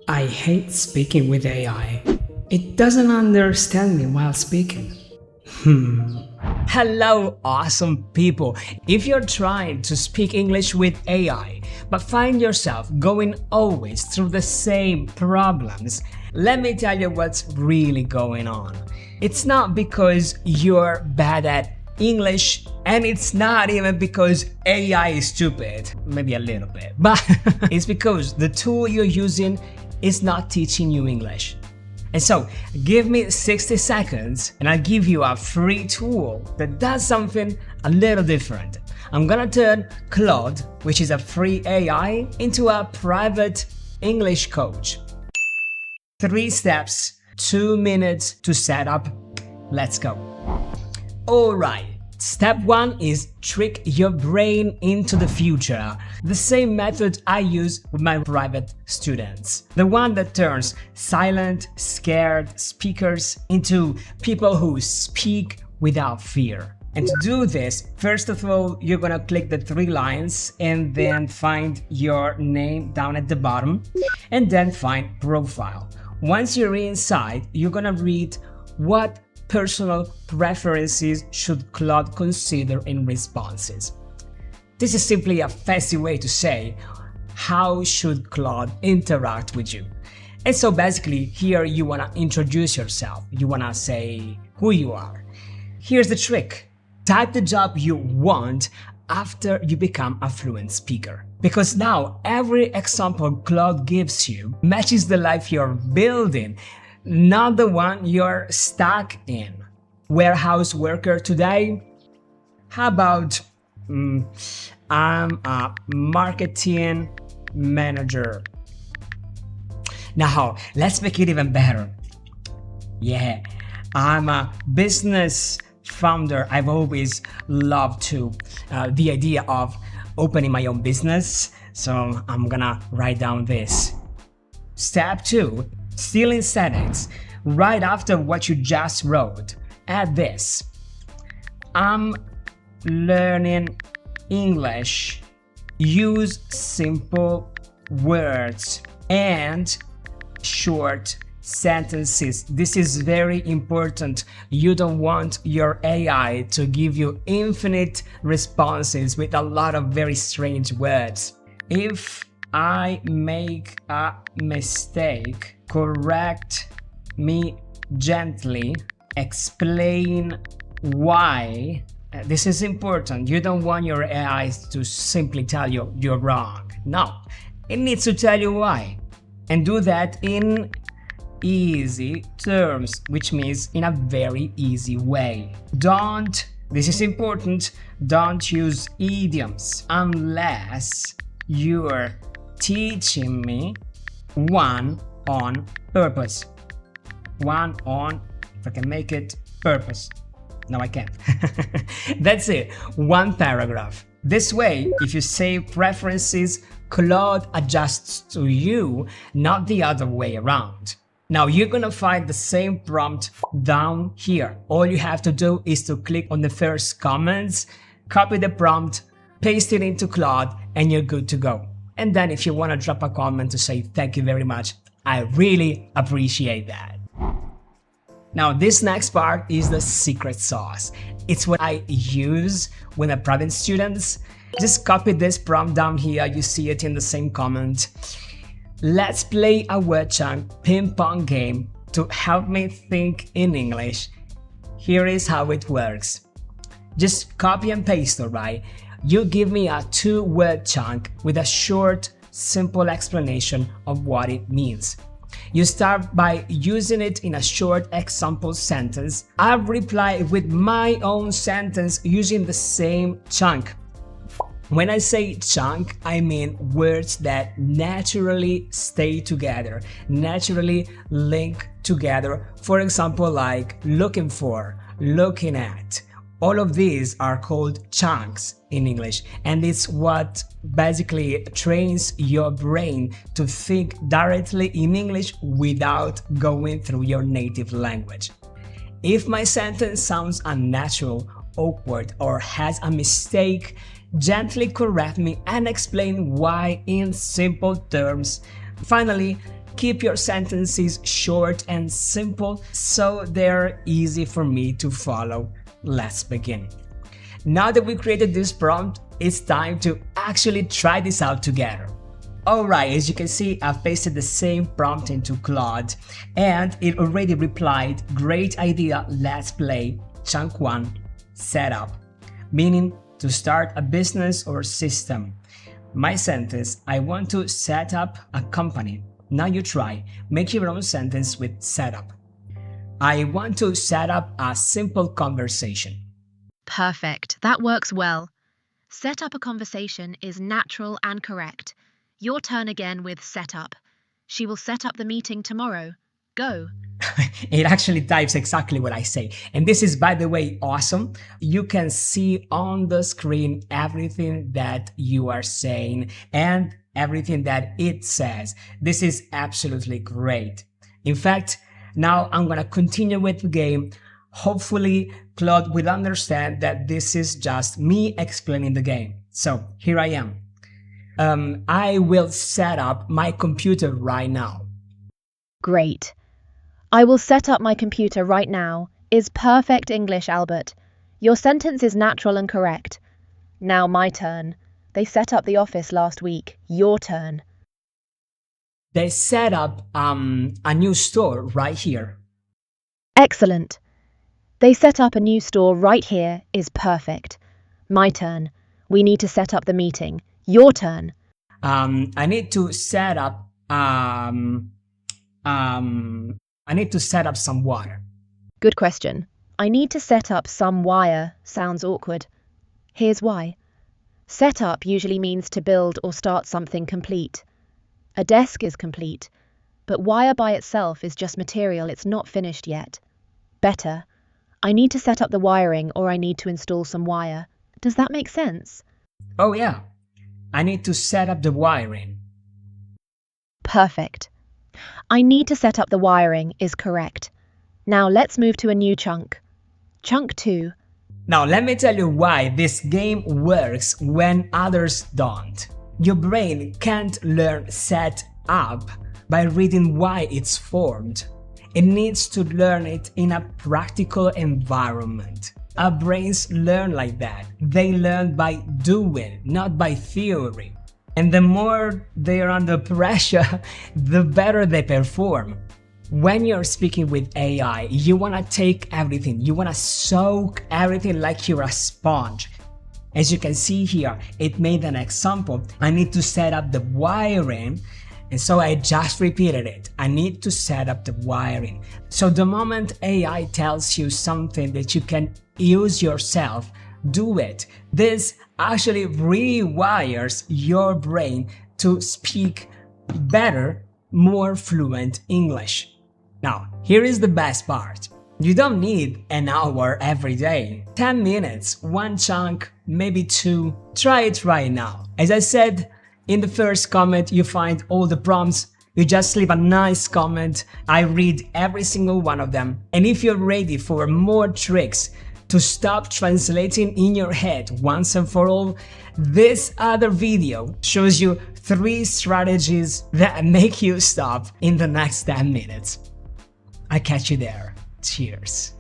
I hate speaking with AI. It doesn't understand me while speaking. Hello, awesome people! If you're trying to speak English with AI, but find yourself going always through the same problems, let me tell you what's really going on. It's not because you're bad at English, and it's not even because AI is stupid, maybe a little bit, but it's because the tool you're using is not teaching you English. And so, give me 60 seconds and I'll give you a free tool that does something a little different. I'm gonna turn Claude, which is a free AI, into a private English coach. 3 steps, 2 minutes to set up. Let's go. Alright. Step 1 is trick your brain into the future. The same method I use with my private students. The one that turns silent, scared speakers into people who speak without fear. And to do this, first of all, you're gonna click the 3 lines and then find your name down at the bottom and then find profile. Once you're inside, you're gonna read what personal preferences should Claude consider in responses. This is simply a fancy way to say, how should Claude interact with you? And so basically here you want to introduce yourself, you want to say who you are. Here's the trick. Type the job you want after you become a fluent speaker. Because now every example Claude gives you matches the life you're building, not the one you're stuck in. Warehouse worker today? How about I'm a marketing manager. Now, let's make it even better. Yeah, I'm a business founder. I've always loved the idea of opening my own business. So I'm gonna write down this. Step 2. Still in settings, right after what you just wrote, add this. I'm learning English. Use simple words and short sentences. This is very important. You don't want your AI to give you infinite responses with a lot of very strange words. If I make a mistake, correct me gently, explain why. This is important. You don't want your AI to simply tell you you're wrong. No, it needs to tell you why. And do that in easy terms, which means in a very easy way. This is important, don't use idioms unless you're teaching me one on purpose. One on, if I can make it, purpose. No, I can't. That's it, 1 paragraph. This way, if you say preferences, Claude adjusts to you, not the other way around. Now you're gonna find the same prompt down here. All you have to do is to click on the first comments, copy the prompt, paste it into Claude, and you're good to go. And then if you wanna drop a comment to say thank you very much, I really appreciate that. Now this next part is the secret sauce. It's what I use with my private students. Just copy this prompt down here, you see it in the same comment. Let's play a word chunk ping pong game to help me think in English. Here is how it works. Just copy and paste, alright? You give me a 2-word chunk with a short, simple explanation of what it means. You start by using it in a short example sentence. I'll reply with my own sentence using the same chunk. When I say chunk, I mean words that naturally stay together, naturally link together. For example, like looking for, looking at. All of these are called chunks in English, and it's what basically trains your brain to think directly in English without going through your native language. If my sentence sounds unnatural, awkward, or has a mistake, gently correct me and explain why in simple terms. Finally, keep your sentences short and simple so they're easy for me to follow. Let's begin. Now that we created this prompt, it's time to actually try this out together. Alright, as you can see, I've pasted the same prompt into Claude and it already replied, "Great idea, let's play. Chunk 1, setup," meaning to start a business or system. My sentence, I want to set up a company. Now you try, make your own sentence with setup. I want to set up a simple conversation. Perfect. That works well. Set up a conversation is natural and correct. Your turn again with set up. She will set up the meeting tomorrow. Go. It actually types exactly what I say. And this is, by the way, awesome. You can see on the screen everything that you are saying and everything that it says. This is absolutely great. In fact, now I'm gonna continue with the game. Hopefully, Claude will understand that this is just me explaining the game. So here I am. I will set up my computer right now. Great. I will set up my computer right now is perfect English, Albert. Your sentence is natural and correct. Now my turn. They set up the office last week. Your turn. They set up a new store right here. Excellent. They set up a new store right here is perfect. My turn. We need to set up the meeting. Your turn. I need to set up I need to set up some water. Good question. I need to set up some wire sounds awkward. Here's why. Set up usually means to build or start something complete. A desk is complete, but wire by itself is just material, it's not finished yet. Better, I need to set up the wiring or I need to install some wire. Does that make sense? Oh yeah, I need to set up the wiring. Perfect. I need to set up the wiring is correct. Now let's move to a new chunk. Chunk 2. Now let me tell you why this game works when others don't. Your brain can't learn set up by reading why it's formed. It needs to learn it in a practical environment. Our brains learn like that. They learn by doing, not by theory. And the more they are under pressure, the better they perform. When you're speaking with AI, you want to take everything, you want to soak everything like you're a sponge. As you can see here, it made an example. I need to set up the wiring, and so I just repeated it. I need to set up the wiring. So the moment AI tells you something that you can use yourself, do it. This actually rewires your brain to speak better, more fluent English. Now, here is the best part. You don't need an hour every day. 10 minutes, one chunk, maybe 2. Try it right now. As I said, in the first comment you find all the prompts. You just leave a nice comment. I read every single one of them. And if you're ready for more tricks to stop translating in your head once and for all, this other video shows you 3 strategies that make you stop in the next 10 minutes. I catch you there. Cheers.